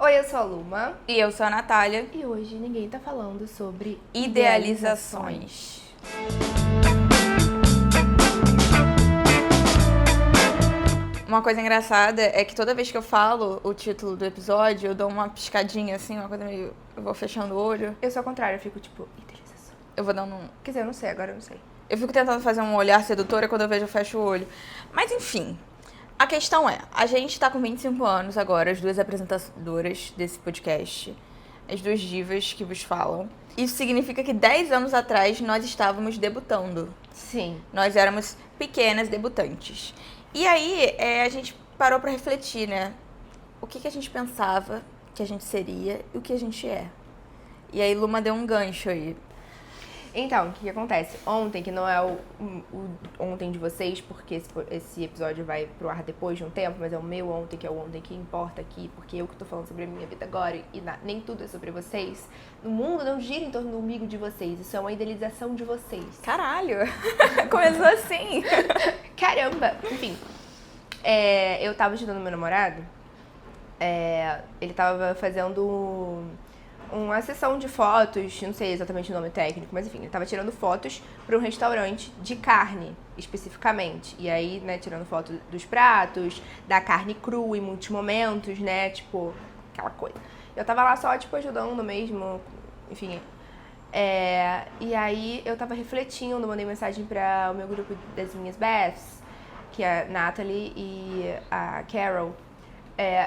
Oi, eu sou a Luma. E eu sou a Natália. E hoje ninguém tá falando sobre Idealizações. Uma coisa engraçada é que toda vez que eu falo o título do episódio, eu dou uma piscadinha assim, uma coisa meio... Eu vou fechando o olho. Eu sou ao contrário, eu fico tipo, idealização. Eu vou dando um... Quer dizer, eu não sei, agora eu não sei. Eu fico tentando fazer um olhar sedutor e quando eu vejo eu fecho o olho. Mas enfim, a questão é, a gente tá com 25 anos agora, as duas apresentadoras desse podcast, as duas divas que vos falam. Isso significa que 10 anos atrás nós estávamos debutando. Sim. Nós éramos pequenas debutantes. E aí a gente parou pra refletir, né? O que a gente pensava que a gente seria e o que a gente é. E aí Luma deu um gancho aí. Então, o que acontece? Ontem, que não é o ontem de vocês, porque esse episódio vai pro ar depois de um tempo, mas é o meu ontem, que é o ontem que importa aqui, porque eu que tô falando sobre a minha vida agora e nem tudo é sobre vocês. O mundo não gira em torno do umbigo de vocês, isso é uma idealização de vocês. Caralho! Começou assim! Caramba! Enfim, eu tava ajudando meu namorado, ele tava fazendo uma sessão de fotos, não sei exatamente o nome técnico, mas enfim, ele tava tirando fotos para um restaurante de carne, especificamente. E aí, né, tirando foto dos pratos, da carne crua em muitos momentos, né, tipo, aquela coisa. Eu tava lá só, tipo, ajudando mesmo, enfim. E aí eu tava refletindo, mandei mensagem para o meu grupo das minhas Beths, que é a Natalie e a Carol.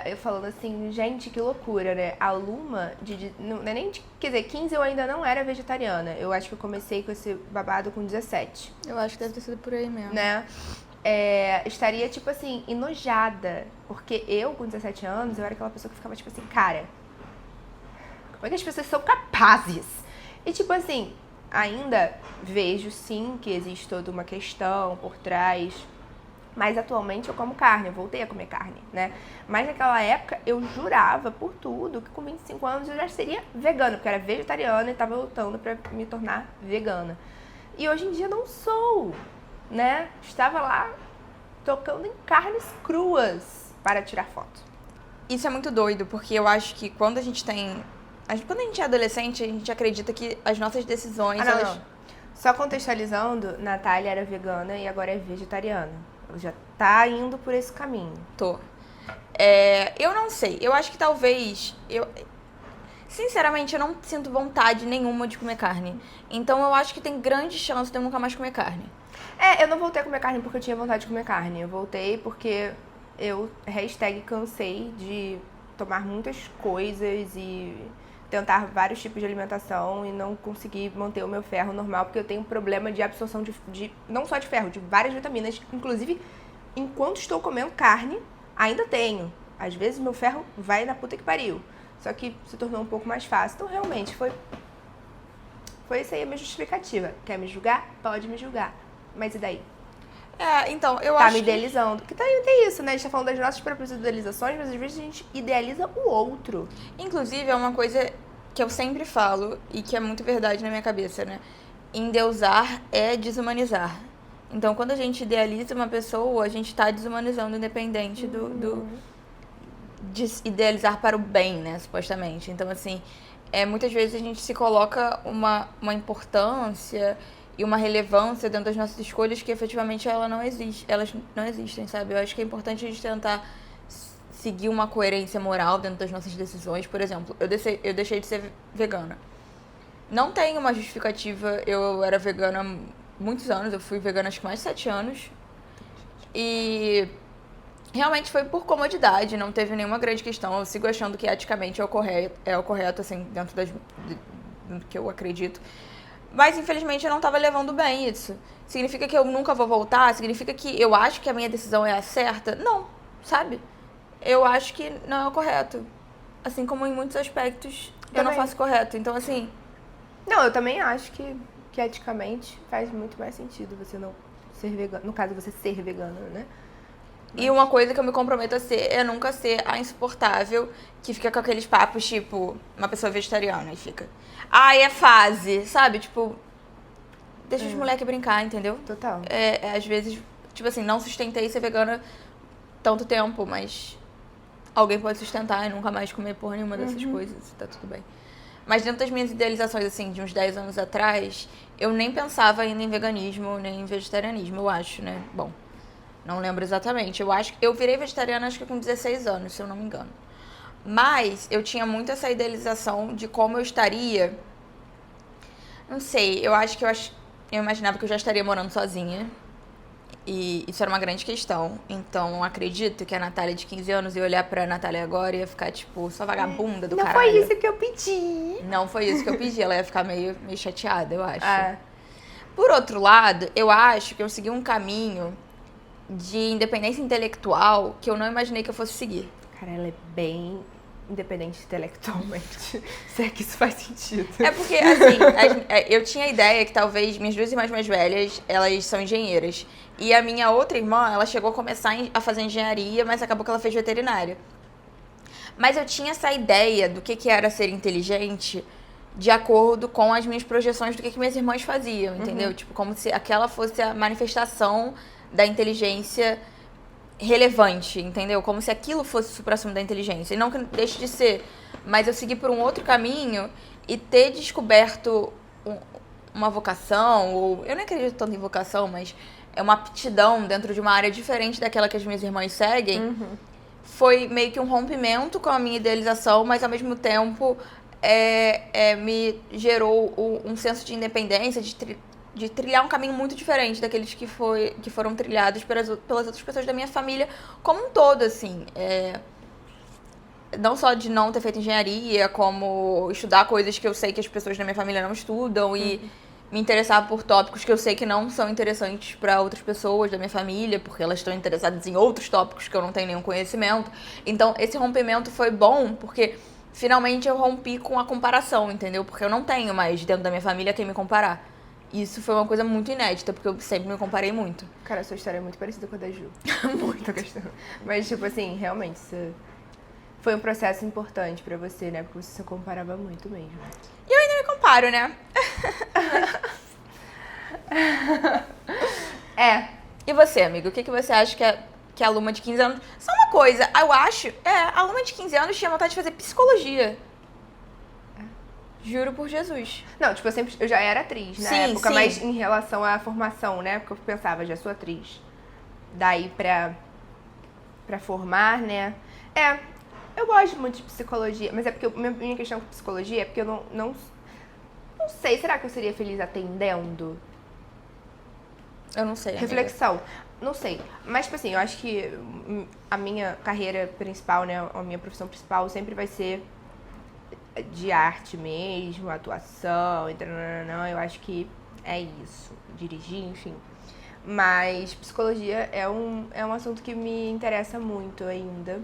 Eu falando assim, gente, que loucura, né? A Luma, não é nem quer dizer, 15 eu ainda não era vegetariana. Eu acho que eu comecei com esse babado com 17. Eu acho que deve ter sido por aí mesmo. Né? Estaria, tipo assim, enojada. Porque eu, com 17 anos, eu era aquela pessoa que ficava, tipo assim, cara, como é que as pessoas são capazes? E, tipo assim, ainda vejo, sim, que existe toda uma questão por trás. Mas atualmente eu como carne, eu voltei a comer carne, né? Mas naquela época eu jurava por tudo que com 25 anos eu já seria vegana, porque eu era vegetariana e tava lutando pra me tornar vegana. E hoje em dia não sou, né? Estava lá tocando em carnes cruas para tirar foto. Isso é muito doido, porque eu acho que quando a gente é adolescente, a gente acredita que as nossas decisões... Não. Só contextualizando, Natália era vegana e agora é vegetariana. Ela já tá indo por esse caminho. Tô. Eu não sei. Eu acho que talvez... Sinceramente, eu não sinto vontade nenhuma de comer carne. Então, eu acho que tem grande chance de eu nunca mais comer carne. Eu não voltei a comer carne porque eu tinha vontade de comer carne. Eu voltei porque eu, cansei de tomar muitas coisas e tentar vários tipos de alimentação e não conseguir manter o meu ferro normal, porque eu tenho um problema de absorção de não só de ferro, de várias vitaminas. Inclusive, enquanto estou comendo carne, ainda tenho. Às vezes, meu ferro vai na puta que pariu. Só que se tornou um pouco mais fácil. Então, realmente, foi essa aí a minha justificativa. Quer me julgar? Pode me julgar. Mas e daí? Então, eu tá acho me idealizando. Porque tem isso, né? A gente tá falando das nossas próprias idealizações, mas às vezes a gente idealiza o outro. Inclusive, é uma coisa que eu sempre falo e que é muito verdade na minha cabeça, né? Endeusar é desumanizar. Então, quando a gente idealiza uma pessoa, a gente tá desumanizando, independente de idealizar para o bem, né? Supostamente. Então, assim, muitas vezes a gente se coloca uma importância e uma relevância dentro das nossas escolhas que efetivamente elas não existem, sabe? Eu acho que é importante a gente tentar seguir uma coerência moral dentro das nossas decisões. Por exemplo, eu deixei de ser vegana. Não tem uma justificativa. Eu era vegana há muitos anos, eu fui vegana acho que mais de 7 anos. E realmente foi por comodidade, não teve nenhuma grande questão. Eu sigo achando que eticamente é o correto assim, dentro do que eu acredito. Mas, infelizmente, eu não tava levando bem isso. Significa que eu nunca vou voltar? Significa que eu acho que a minha decisão é a certa? Não, sabe? Eu acho que não é o correto. Assim como em muitos aspectos eu não faço correto. Então, assim... Não, eu também acho que eticamente faz muito mais sentido você não ser vegano. No caso, você ser vegano, né? E uma coisa que eu me comprometo a ser é nunca ser a insuportável que fica com aqueles papos, tipo, uma pessoa vegetariana e fica... é fase, sabe? Tipo, deixa os moleques brincar, entendeu? Total. Às vezes, tipo assim, não sustentei ser vegana tanto tempo, mas alguém pode sustentar e nunca mais comer porra nenhuma dessas coisas, tá tudo bem. Mas dentro das minhas idealizações, assim, de uns 10 anos atrás, eu nem pensava ainda em veganismo, nem em vegetarianismo, eu acho, né? Bom, não lembro exatamente. Eu virei vegetariana acho que com 16 anos, se eu não me engano. Mas eu tinha muito essa idealização de como eu estaria. Não sei, eu imaginava que eu já estaria morando sozinha. E isso era uma grande questão. Então, acredito que a Natália de 15 anos ia olhar pra Natália agora e ia ficar, tipo, só vagabunda do caralho. Não foi isso que eu pedi. Não foi isso que eu pedi. Ela ia ficar meio chateada, eu acho. Por outro lado, eu acho que eu segui um caminho de independência intelectual que eu não imaginei que eu fosse seguir. Cara, ela é bem independente intelectualmente. Se é que isso faz sentido. É porque, assim, eu tinha a ideia que talvez minhas duas irmãs mais velhas, elas são engenheiras. E a minha outra irmã, ela chegou a começar a fazer engenharia, mas acabou que ela fez veterinária. Mas eu tinha essa ideia do que era ser inteligente de acordo com as minhas projeções do que minhas irmãs faziam, entendeu? Tipo, como se aquela fosse a manifestação da inteligência relevante, entendeu? Como se aquilo fosse o suprassumo da inteligência. E não que deixe de ser. Mas eu segui por um outro caminho e ter descoberto uma vocação, ou eu não acredito tanto em vocação, mas é uma aptidão dentro de uma área diferente daquela que as minhas irmãs seguem, foi meio que um rompimento com a minha idealização, mas ao mesmo tempo me gerou um senso de independência, de trilhar um caminho muito diferente daqueles que foram trilhados pelas outras pessoas da minha família como um todo, assim. Não só de não ter feito engenharia, como estudar coisas que eu sei que as pessoas da minha família não estudam e me interessar por tópicos que eu sei que não são interessantes para outras pessoas da minha família, porque elas estão interessadas em outros tópicos que eu não tenho nenhum conhecimento. Então, esse rompimento foi bom, porque finalmente eu rompi com a comparação, entendeu? Porque eu não tenho mais dentro da minha família quem me comparar. Isso foi uma coisa muito inédita, porque eu sempre me comparei muito. Cara, a sua história é muito parecida com a da Ju. Muito questão. Mas, tipo assim, realmente, isso foi um processo importante pra você, né? Porque você se comparava muito mesmo. E eu ainda me comparo, né? E você, amigo? O que você acha que a aluna de 15 anos... Só uma coisa, eu acho... a aluna de 15 anos tinha vontade de fazer psicologia. Juro por Jesus. Não, tipo, eu já era atriz na época, sim. Mas em relação à formação, né? Porque eu pensava, já sou atriz. Daí pra formar, né? Eu gosto muito de psicologia, mas é porque minha questão com psicologia é porque eu não sei, será que eu seria feliz atendendo? Eu não sei, Reflexão. Amiga. Não sei. Mas, tipo assim, eu acho que a minha carreira principal, né? A minha profissão principal sempre vai ser de arte mesmo, atuação, eu acho que é isso. Dirigir, enfim. Mas psicologia é um assunto que me interessa muito ainda.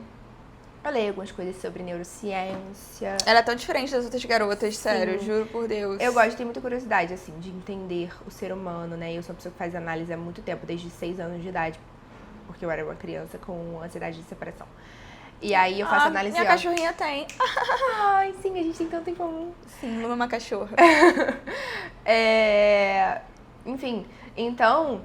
Eu leio algumas coisas sobre neurociência. Ela é tão diferente das outras garotas, sério, juro por Deus. Eu gosto, tenho muita curiosidade, assim, de entender o ser humano, né? Eu sou uma pessoa que faz análise há muito tempo, desde 6 anos de idade, porque eu era uma criança com ansiedade de separação. E aí eu faço análise... Minha cachorrinha tem. Ai, sim, a gente tem tanto em comum. Sim, Luma é uma cachorra. Enfim, então...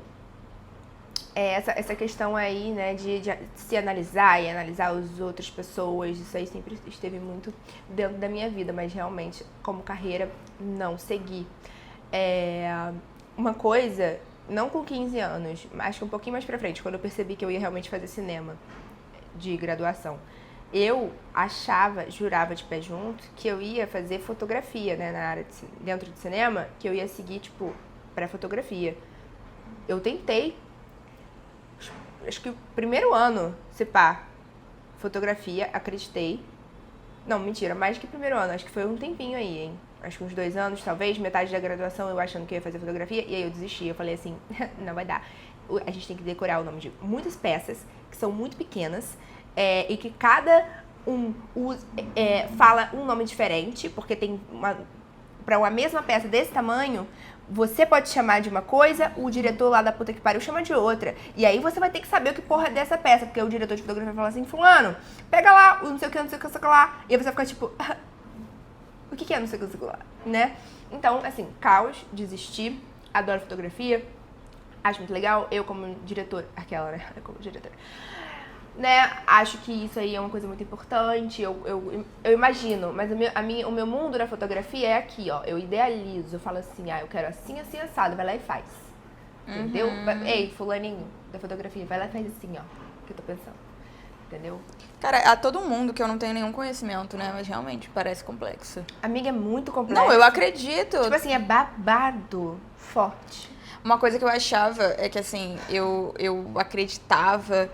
Essa questão aí, né, de se analisar e analisar as outras pessoas, isso aí sempre esteve muito dentro da minha vida, mas realmente, como carreira, não segui. Uma coisa, não com 15 anos, acho que um pouquinho mais pra frente, quando eu percebi que eu ia realmente fazer cinema de graduação, eu jurava de pé junto, que eu ia fazer fotografia, né, na área dentro do cinema, que eu ia seguir, tipo, pra fotografia. Eu tentei. Acho que o primeiro ano, se pá, fotografia, acreditei. Não, mentira, mais que o primeiro ano, acho que foi um tempinho aí, hein? Acho que uns 2 anos, talvez, metade da graduação eu achando que eu ia fazer fotografia, e aí eu desisti, eu falei assim, não vai dar. A gente tem que decorar o nome de muitas peças, que são muito pequenas, e que cada fala um nome diferente, porque tem pra uma mesma peça desse tamanho, você pode chamar de uma coisa, o diretor lá da puta que pariu chama de outra. E aí você vai ter que saber o que porra é dessa peça, porque o diretor de fotografia vai falar assim, fulano, pega lá o não sei o que, não sei o que lá. E aí você vai ficar tipo, o que é não sei o que, não sei o que lá, né? Então, assim, caos, desisti, adoro fotografia, acho muito legal, eu como diretora, como diretora, né, acho que isso aí é uma coisa muito importante, eu imagino, mas o meu mundo da fotografia é aqui, ó, eu idealizo, eu falo assim, eu quero assim, assim, assado, vai lá e faz, entendeu? Ei, fulaninho da fotografia, vai lá e faz assim, ó, o que eu tô pensando, entendeu? Cara, a todo mundo que eu não tenho nenhum conhecimento, né, mas realmente parece complexo. Amiga, é muito complexo. Não, eu acredito. Tipo assim, é babado forte. Uma coisa que eu achava é que, assim, eu acreditava...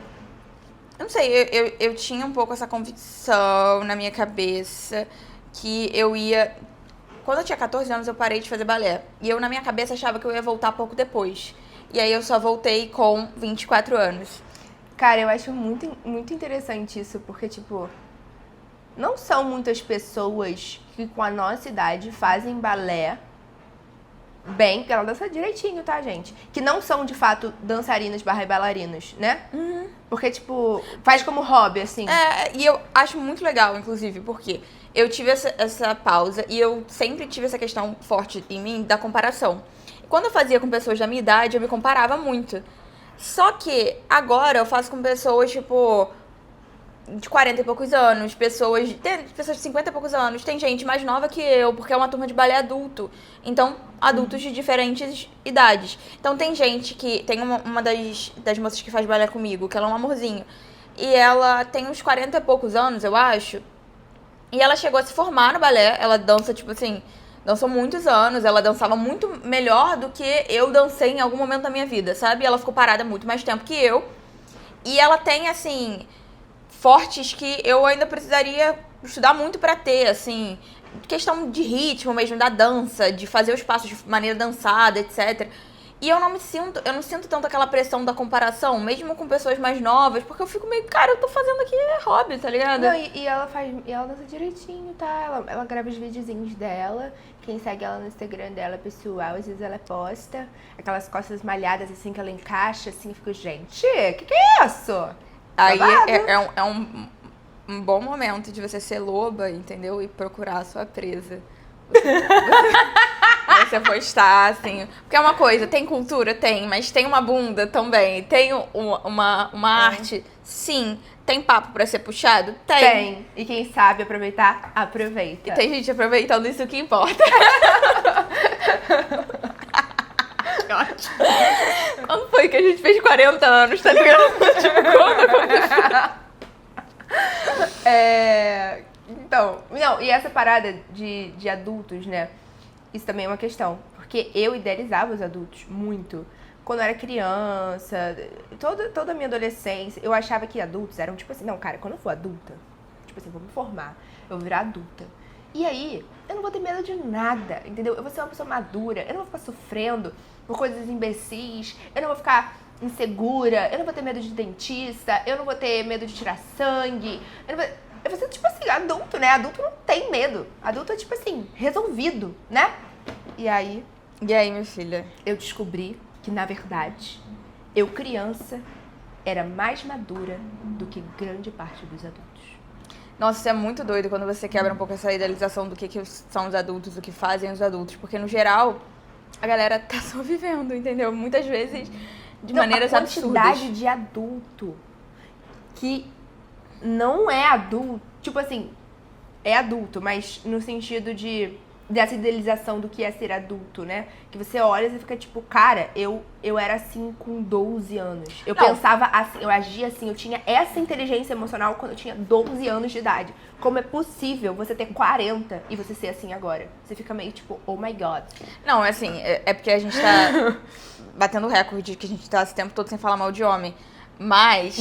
Eu não sei, eu tinha um pouco essa convicção na minha cabeça que eu ia... Quando eu tinha 14 anos, eu parei de fazer balé. E eu, na minha cabeça, achava que eu ia voltar pouco depois. E aí eu só voltei com 24 anos. Cara, eu acho muito, muito interessante isso, porque, tipo... Não são muitas pessoas que, com a nossa idade, fazem balé bem, porque ela dança direitinho, tá, gente? Que não são, de fato, dançarinas / bailarinos, né? Porque, tipo, faz como hobby, assim. E eu acho muito legal, inclusive, porque eu tive essa pausa e eu sempre tive essa questão forte em mim da comparação. Quando eu fazia com pessoas da minha idade, eu me comparava muito. Só que agora eu faço com pessoas, tipo, de 40 e poucos anos, pessoas de 50 e poucos anos, tem gente mais nova que eu, porque é uma turma de balé adulto. Então, adultos de diferentes idades. Então, tem gente que... Tem uma das moças que faz balé comigo, que ela é um amorzinho. E ela tem uns 40 e poucos anos, eu acho. E ela chegou a se formar no balé. Ela dança, tipo assim... Dançou muitos anos. Ela dançava muito melhor do que eu dancei em algum momento da minha vida, sabe? Ela ficou parada muito mais tempo que eu. E ela tem, assim... fortes que eu ainda precisaria estudar muito pra ter, assim, questão de ritmo mesmo, da dança, de fazer os passos de maneira dançada, etc. E eu não sinto tanto aquela pressão da comparação, mesmo com pessoas mais novas, porque eu fico meio, cara, eu tô fazendo aqui hobby, tá ligado? Não, e ela dança direitinho, tá? Ela grava os videozinhos dela. Quem segue ela no Instagram dela, pessoal, às vezes ela posta aquelas costas malhadas, assim, que ela encaixa, assim, eu fico, gente, que é isso? Aí é um bom momento de você ser loba, entendeu? E procurar a sua presa. Você postar, assim. Porque é uma coisa, tem cultura? Tem, mas tem uma bunda também. Tem uma arte? Sim. Tem papo pra ser puxado? Tem. E quem sabe aproveitar, aproveita. E tem gente aproveitando isso que importa. Ótimo. Quando foi que a gente fez 40 anos, tá ligado? Tipo, quando aconteceu? Então, não, e essa parada de adultos, né? Isso também é uma questão. Porque eu idealizava os adultos muito. Quando eu era criança, toda a minha adolescência, eu achava que adultos eram tipo assim, não, cara, quando eu for adulta, tipo assim, vou me formar, eu vou virar adulta. E aí, eu não vou ter medo de nada, entendeu? Eu vou ser uma pessoa madura, eu não vou ficar sofrendo por coisas imbecis, eu não vou ficar insegura, eu não vou ter medo de dentista, eu não vou ter medo de tirar sangue, eu vou ser tipo assim, adulto, né? Adulto não tem medo, adulto é tipo assim, resolvido, né? E aí, minha filha? Eu descobri que, na verdade, eu criança era mais madura do que grande parte dos adultos. Nossa, isso é muito doido quando você quebra um pouco essa idealização do que são os adultos, do que fazem os adultos. Porque, no geral, a galera tá só vivendo, entendeu? Muitas vezes de maneiras absurdas. A quantidade de adulto que não é adulto, tipo assim, é adulto, mas no sentido dessa idealização do que é ser adulto, né? Que você olha e fica tipo, cara, eu era assim com 12 anos. Eu pensava assim, eu agia assim, eu tinha essa inteligência emocional quando eu tinha 12 anos de idade. Como é possível você ter 40 e você ser assim agora? Você fica meio tipo, oh my god. Não, assim, é porque a gente tá batendo recorde, que a gente tá esse tempo todo sem falar mal de homem. Mas,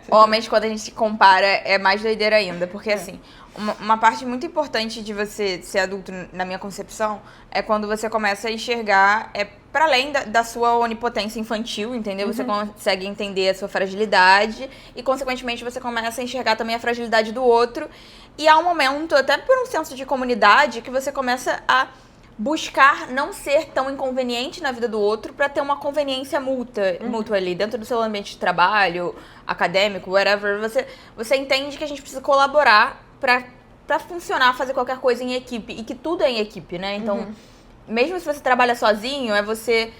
homens, quando a gente se compara, é mais doideira ainda. Porque, assim, uma parte muito importante de você ser adulto, na minha concepção, é quando você começa a enxergar, para além da sua onipotência infantil, entendeu? Você consegue entender a sua fragilidade e, consequentemente, você começa a enxergar também a fragilidade do outro. E há um momento, até por um senso de comunidade, que você começa a buscar não ser tão inconveniente na vida do outro para ter uma conveniência mútua ali, dentro do seu ambiente de trabalho, acadêmico, whatever. Você entende que a gente precisa colaborar para funcionar, fazer qualquer coisa em equipe, e que tudo é em equipe, né? Então, mesmo se você trabalha sozinho, é você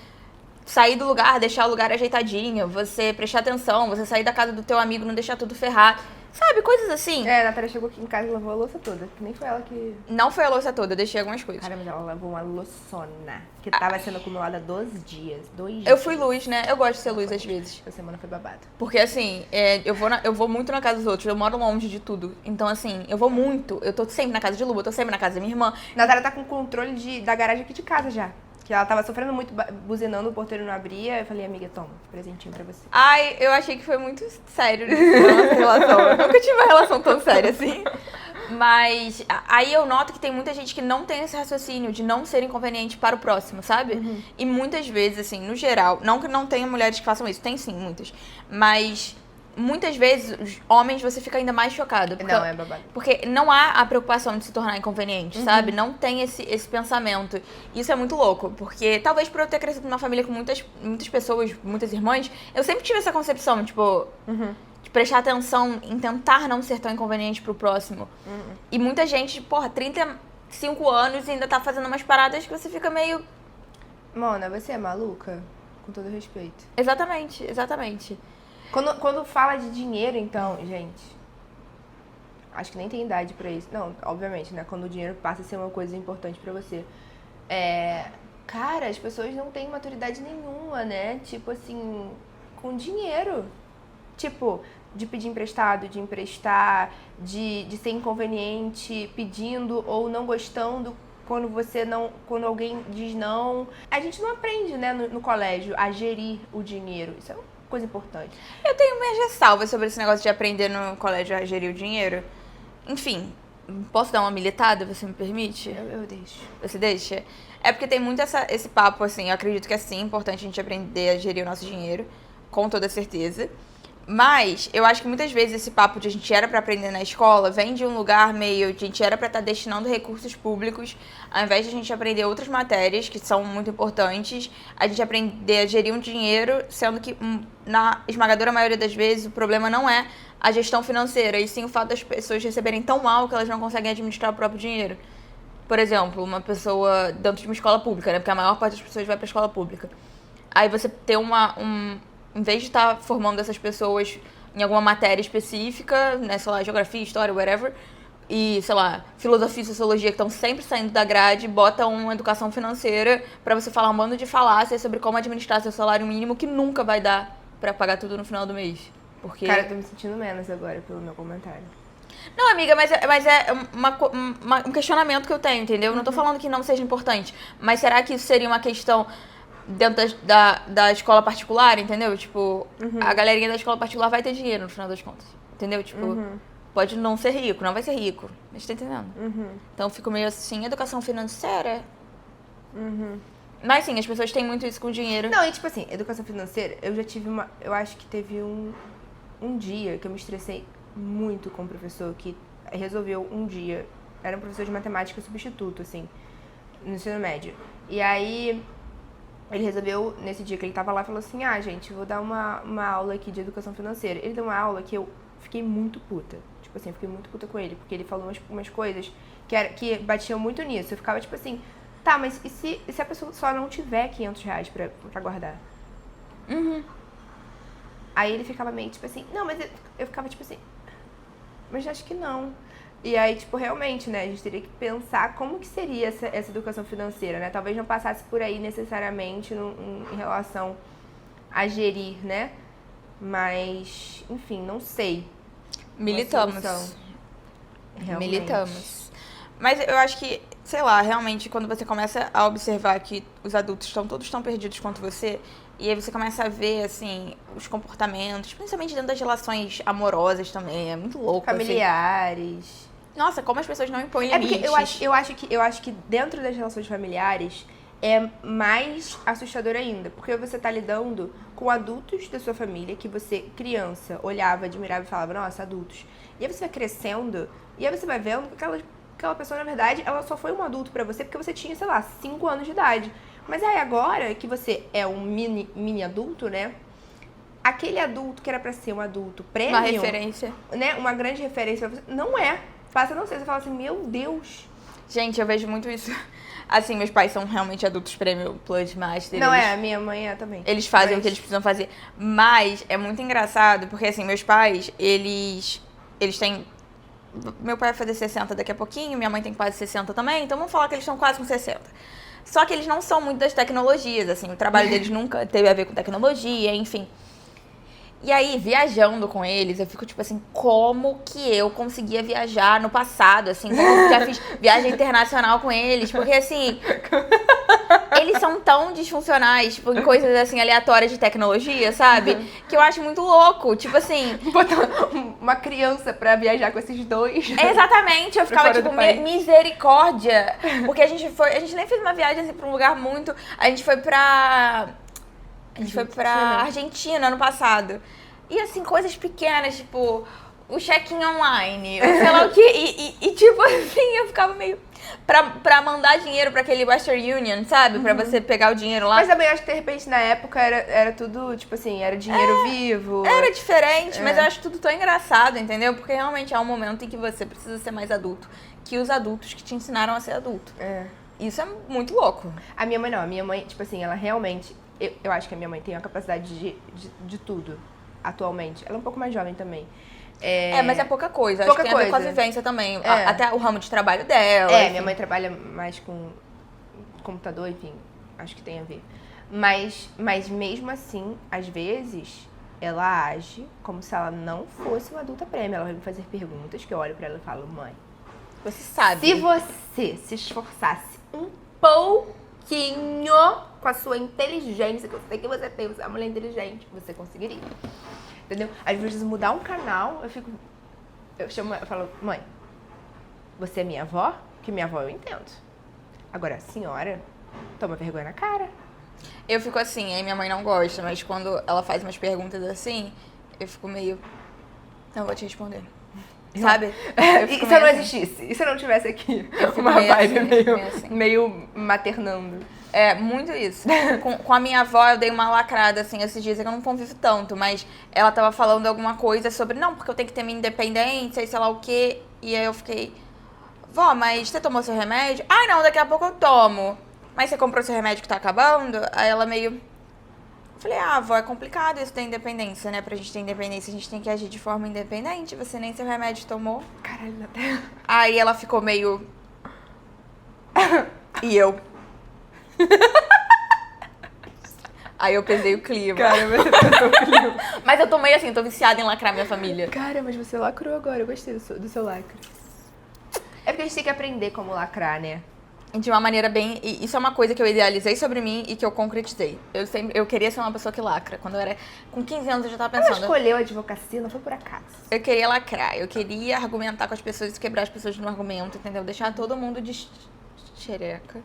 sair do lugar, deixar o lugar ajeitadinho, você prestar atenção, você sair da casa do teu amigo, não deixar tudo ferrado. Sabe, coisas assim. A Natália chegou aqui em casa e lavou a louça toda. Que nem foi ela que... Não foi a louça toda, eu deixei algumas coisas. Cara, mas ela lavou uma louçona. Que tava sendo acumulada 12 dias. 2 dias. Eu fui luz, né? Eu gosto de ser luz às vezes. Essa semana foi babado. Porque, assim, eu vou muito na casa dos outros, eu moro longe de tudo. Então, assim, eu vou muito. Eu tô sempre na casa de Lu, eu tô sempre na casa da minha irmã. Natália tá com controle da garagem aqui de casa já. Que ela tava sofrendo muito, buzinando, o porteiro não abria. Eu falei, amiga, toma, presentinho pra você. Ai, eu achei que foi muito sério a nossa relação. Eu nunca tive uma relação tão séria assim. Mas aí eu noto que tem muita gente que não tem esse raciocínio de não ser inconveniente para o próximo, sabe? Uhum. E muitas vezes, assim, no geral, não que não tenha mulheres que façam isso, tem sim, muitas. Mas muitas vezes, os homens, você fica ainda mais chocado. Porque, Não, é babado. Porque não há a preocupação de se tornar inconveniente, sabe? Não tem esse pensamento. Isso é muito louco, porque talvez por eu ter crescido numa família com muitas pessoas, muitas irmãs, eu sempre tive essa concepção, tipo... de prestar atenção em tentar não ser tão inconveniente pro próximo. E muita gente, 35 anos e ainda tá fazendo umas paradas que você fica meio... Mona, você é maluca? Com todo respeito. Exatamente, exatamente. Quando fala de dinheiro, então, gente... Acho que nem tem idade pra isso. Não, obviamente, né? Quando o dinheiro passa a ser uma coisa importante pra você. Cara, as pessoas não têm maturidade nenhuma, né? Tipo assim, com dinheiro. Tipo, de pedir emprestado, de emprestar, de ser inconveniente pedindo ou não gostando quando alguém diz não. A gente não aprende, né, no colégio a gerir o dinheiro. Isso é uma coisa importante. Eu tenho minhas ressalvas sobre esse negócio de aprender no colégio a gerir o dinheiro. Enfim, posso dar uma militada, você me permite? Eu deixo. Você deixa? É porque tem muito esse papo, assim, eu acredito que é sim importante a gente aprender a gerir o nosso dinheiro, com toda certeza. Mas eu acho que muitas vezes esse papo de a gente era pra aprender na escola vem de um lugar meio de a gente era pra estar destinando recursos públicos, ao invés de a gente aprender outras matérias que são muito importantes, a gente aprender a gerir um dinheiro, sendo que na esmagadora maioria das vezes o problema não é a gestão financeira, e sim o fato das pessoas receberem tão mal que elas não conseguem administrar o próprio dinheiro. Por exemplo, uma pessoa dentro de uma escola pública, né? Porque a maior parte das pessoas vai pra escola pública. Aí você ter em vez de estar formando essas pessoas em alguma matéria específica, né, sei lá, geografia, história, whatever, e, sei lá, filosofia e sociologia que estão sempre saindo da grade, bota uma educação financeira pra você falar um bando de falácias sobre como administrar seu salário mínimo que nunca vai dar pra pagar tudo no final do mês. Porque... Cara, eu tô me sentindo menos agora pelo meu comentário. Não, amiga, mas é um questionamento que eu tenho, entendeu? Eu não tô falando que não seja importante, mas será que isso seria uma questão... dentro da escola particular, entendeu? Tipo, a galerinha da escola particular vai ter dinheiro no final das contas, entendeu? Tipo, pode não ser rico, não vai ser rico, mas tá entendendo? Então eu fico meio assim, educação financeira? Mas sim, as pessoas têm muito isso com dinheiro. Não, e tipo assim, educação financeira, eu já tive eu acho que teve um dia que eu me estressei muito com o professor, que resolveu um dia, era um professor de matemática substituto, assim, no ensino médio. E aí... ele resolveu, nesse dia que ele tava lá, falou assim, gente, vou dar uma aula aqui de educação financeira. Ele deu uma aula que eu fiquei muito puta. Tipo assim, eu fiquei muito puta com ele, porque ele falou umas coisas que batiam muito nisso. Eu ficava tipo assim, tá, mas e se a pessoa só não tiver R$500 pra guardar? Aí ele ficava meio tipo assim, não, mas eu ficava tipo assim, mas acho que não. E aí, tipo, realmente, né, a gente teria que pensar como que seria essa educação financeira, né? Talvez não passasse por aí necessariamente em relação a gerir, né? Mas, enfim, não sei. Militamos. Realmente. Militamos. Mas eu acho que, sei lá, realmente, quando você começa a observar que os adultos estão todos tão perdidos quanto você, e aí você começa a ver, assim, os comportamentos, principalmente dentro das relações amorosas também, é muito louco, familiares. Assim. Nossa, como as pessoas não impõem limites. É porque eu acho que dentro das relações familiares é mais assustador ainda, porque você tá lidando com adultos da sua família que você, criança, olhava, admirava e falava, nossa, adultos. E aí você vai crescendo, e aí você vai vendo que aquela pessoa, na verdade, ela só foi um adulto pra você porque você tinha, sei lá, 5 anos de idade. Mas aí agora que você é um mini adulto, né? Aquele adulto que era pra ser um adulto premium... uma referência. Né? Uma grande referência pra você. Não é. Passa a não ser. Você fala assim, meu Deus. Gente, eu vejo muito isso. Assim, meus pais são realmente adultos prêmio Plus Master. Não, a minha mãe é também. Eles fazem o que eles precisam fazer. Mas é muito engraçado, porque assim, meus pais, eles têm... Meu pai vai fazer 60 daqui a pouquinho, minha mãe tem quase 60 também, então vamos falar que eles estão quase com 60. Só que eles não são muito das tecnologias, assim, o trabalho deles nunca teve a ver com tecnologia, enfim. E aí, viajando com eles, eu fico tipo assim, como que eu conseguia viajar no passado, assim, como eu já fiz viagem internacional com eles, porque assim, eles são tão disfuncionais, tipo, em coisas assim, aleatórias de tecnologia, sabe? Que eu acho muito louco, tipo assim... Botar uma criança pra viajar com esses dois. Exatamente, eu ficava tipo, misericórdia, porque a gente nem fez uma viagem assim pra um lugar muito... A gente foi pra Argentina ano passado. E assim, coisas pequenas, tipo, o check-in online, sei lá o quê. E tipo assim, eu ficava meio... Pra mandar dinheiro pra aquele Western Union, sabe? Pra você pegar o dinheiro lá. Mas também acho que de repente na época era tudo, tipo assim, era dinheiro vivo. Era diferente, mas eu acho tudo tão engraçado, entendeu? Porque realmente há um momento em que você precisa ser mais adulto que os adultos que te ensinaram a ser adulto. Isso é muito louco. A minha mãe não, a minha mãe, tipo assim, ela realmente... Eu acho que a minha mãe tem a capacidade de tudo, atualmente. Ela é um pouco mais jovem também. Mas é pouca coisa. Pouca acho que tem a ver com a coisa. vivência também. Até o ramo de trabalho dela. Enfim. Minha mãe trabalha mais com computador, enfim. Acho que tem a ver. Mas mesmo assim, às vezes, ela age como se ela não fosse uma adulta prêmio. Ela vai me fazer perguntas que eu olho pra ela e falo, mãe, você sabe. Se você se esforçasse um pouquinho com a sua inteligência, que eu sei que você tem, você é uma mulher inteligente, você conseguiria. Entendeu? Às vezes mudar um canal, eu falo, mãe, você é minha avó? Que minha avó eu entendo. Agora, a senhora, toma vergonha na cara. Eu fico assim, aí minha mãe não gosta, mas quando ela faz umas perguntas assim, eu fico meio... Não vou te responder. Sabe? E se eu não existisse? E se eu não tivesse aqui? Uma vibe meio maternando. É, muito isso. Com a minha avó, eu dei uma lacrada, assim, esses dias, que eu não convivo tanto, mas ela tava falando alguma coisa sobre, não, porque eu tenho que ter minha independência e sei lá o quê. E aí eu fiquei, vó, mas você tomou seu remédio? Ai, não, daqui a pouco eu tomo. Mas você comprou seu remédio que tá acabando? Aí ela meio... Falei, vó, é complicado isso ter independência, né? Pra gente ter independência, a gente tem que agir de forma independente. Você nem seu remédio tomou. Caralho, na terra. Aí ela ficou meio... E eu... Aí eu pesei o clima. Cara, mas você pesou o clima. Mas eu tomei assim, tô viciada em lacrar minha família. Cara, mas você lacrou agora, eu gostei do seu lacre. É porque a gente tem que aprender como lacrar, né? De uma maneira bem... E isso é uma coisa que eu idealizei sobre mim e que eu concretizei. Eu queria ser uma pessoa que lacra. Quando eu era... Com 15 anos eu já tava pensando... Ela escolheu a advocacia, não foi por acaso. Eu queria lacrar. Eu queria argumentar com as pessoas e quebrar as pessoas no argumento, entendeu? Deixar todo mundo de xereca.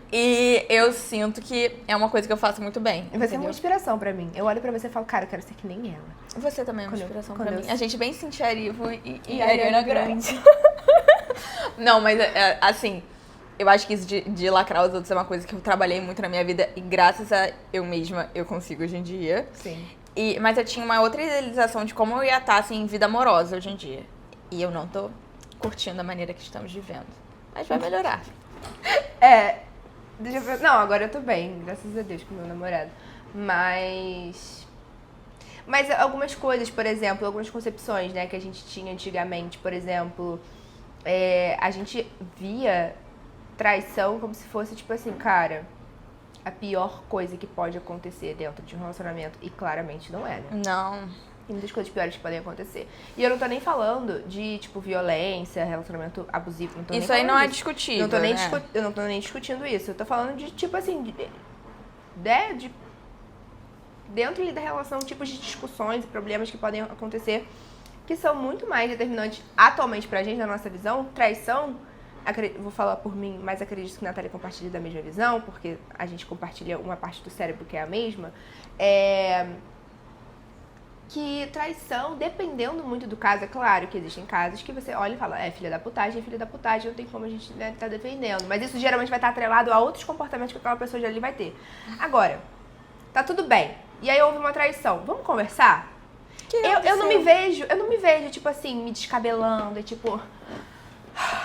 E eu sinto que é uma coisa que eu faço muito bem. Você é uma inspiração pra mim. Eu olho pra você e falo, cara, eu quero ser que nem ela. Você também é uma inspiração pra mim. A gente bem Cintia Erivo e Ariana Grande. Não, mas assim, eu acho que isso de lacrar os outros é uma coisa que eu trabalhei muito na minha vida e graças a eu mesma eu consigo hoje em dia. Sim. Mas eu tinha uma outra idealização de como eu ia estar assim, em vida amorosa hoje em dia. E eu não tô curtindo a maneira que estamos vivendo. Mas vai melhorar. Deixa eu ver. Não, agora eu tô bem, graças a Deus, com meu namorado. Mas algumas coisas, por exemplo, algumas concepções, né, que a gente tinha antigamente, por exemplo, a gente via traição como se fosse, tipo assim, cara, a pior coisa que pode acontecer dentro de um relacionamento. E claramente não é, né? Não. Tem muitas coisas piores que podem acontecer. E eu não tô nem falando de, tipo, violência, relacionamento abusivo. Não tô isso nem aí não é disso. discutível, Eu não tô nem discutindo isso. Eu tô falando de, tipo assim, de dentro ali da relação, tipos de discussões e problemas que podem acontecer, que são muito mais determinantes atualmente pra gente, na nossa visão. Traição, vou falar por mim, mas acredito que a Natália compartilha da mesma visão, porque a gente compartilha uma parte do cérebro que é a mesma. Que traição, dependendo muito do caso, é claro que existem casos que você olha e fala, filha da putagem, não tem como a gente, né, tá defendendo. Mas isso geralmente vai estar atrelado a outros comportamentos que aquela pessoa já ali vai ter. Agora, tá tudo bem. E aí houve uma traição. Vamos conversar? Eu não me vejo, tipo assim, me descabelando, tipo...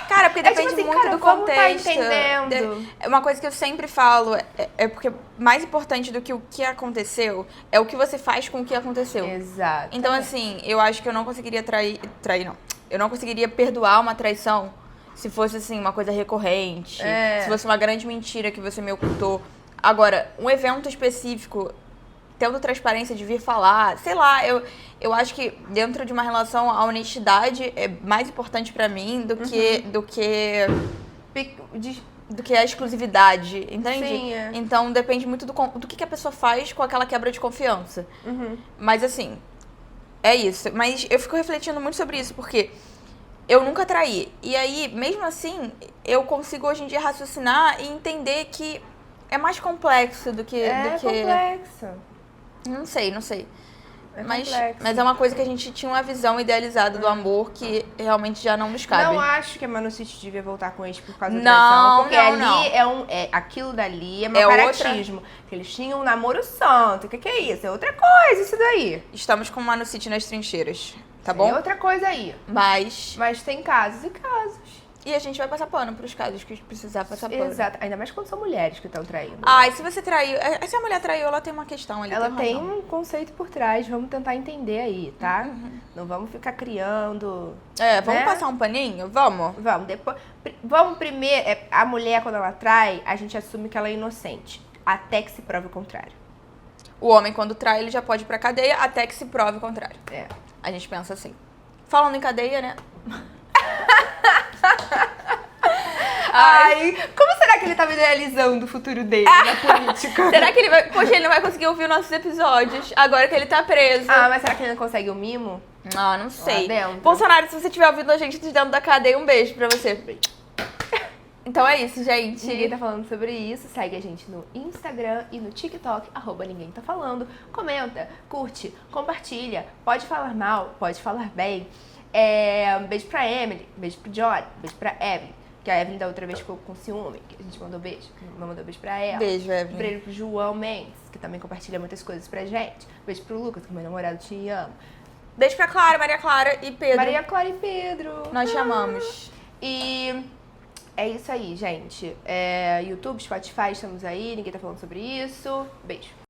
Cara, porque depende tipo assim, muito cara, do como tá contexto. entendendo? É uma coisa que eu sempre falo, é porque mais importante do que o que aconteceu é o que você faz com o que aconteceu. Exato. Então, assim, eu acho que eu não conseguiria trair não. Eu não conseguiria perdoar uma traição se fosse, assim, uma coisa recorrente, se fosse uma grande mentira que você me ocultou. Agora, um evento específico, tendo transparência de vir falar, sei lá, eu acho que dentro de uma relação a honestidade é mais importante pra mim do que a exclusividade, entende? Sim, é. Então depende muito do que a pessoa faz com aquela quebra de confiança. Mas assim, é isso. Mas eu fico refletindo muito sobre isso, porque eu nunca traí. E aí, mesmo assim, eu consigo hoje em dia raciocinar e entender que é mais complexo do que... complexo. Não sei. Mas Complexo. é uma coisa que a gente tinha uma visão idealizada do amor que realmente já não nos cabe. Não acho que a Manu City devia voltar com eles por causa da Não, traição. Porque ali aquilo dali é caratismo. Que eles tinham um namoro santo. O que é isso? É outra coisa isso daí. Estamos com o Manu City nas trincheiras, tá É bom? outra coisa aí. Mas tem casos e casos. E a gente vai passar pano pros casos que precisar passar pano. Exato. Ainda mais quando são mulheres que estão traindo. Ai, se você traiu... Se a mulher traiu, ela tem uma questão ali. Ela tem um conceito por trás. Vamos tentar entender aí, tá? Não vamos ficar criando... Vamos né? passar um paninho? Vamos? Vamos. Depois... Vamos primeiro... A mulher, quando ela trai, a gente assume que ela é inocente. Até que se prove o contrário. O homem, quando trai, ele já pode ir pra cadeia até que se prove o contrário. A gente pensa assim. Falando em cadeia, né? Ai, como será que ele tava idealizando o futuro dele na política? Será que ele vai... Poxa, ele não vai conseguir ouvir nossos episódios agora que ele tá preso. Mas será que ele não consegue o mimo? Não sei. Lá dentro. Bolsonaro, se você estiver ouvindo a gente de dentro da cadeia, um beijo pra você. Então é isso, gente. Ninguém tá falando sobre isso. Segue a gente no Instagram e no TikTok, @ninguém tá falando. Comenta, curte, compartilha. Pode falar mal, pode falar bem. Um beijo pra Emily, beijo pro Johnny, beijo pra Evelyn. Que a Evelyn da outra vez ficou com ciúme, que a gente mandou beijo. Mandou beijo pra ela. Beijo, Evelyn. Beijo pro João Mendes, que também compartilha muitas coisas pra gente. Beijo pro Lucas, que meu namorado te ama. Beijo pra Clara, Maria Clara e Pedro. Maria Clara e Pedro. Nós chamamos. E é isso aí, gente. YouTube, Spotify, estamos aí. Ninguém tá falando sobre isso. Beijo.